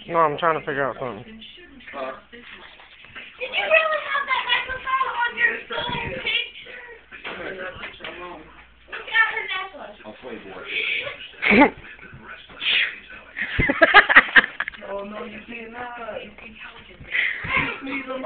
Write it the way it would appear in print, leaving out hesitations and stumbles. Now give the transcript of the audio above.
No, I'm trying to figure out something. Did you really have that microphone on your phone picture? Look at her necklace. I'll play boy. Oh no, you did not. Please, I'm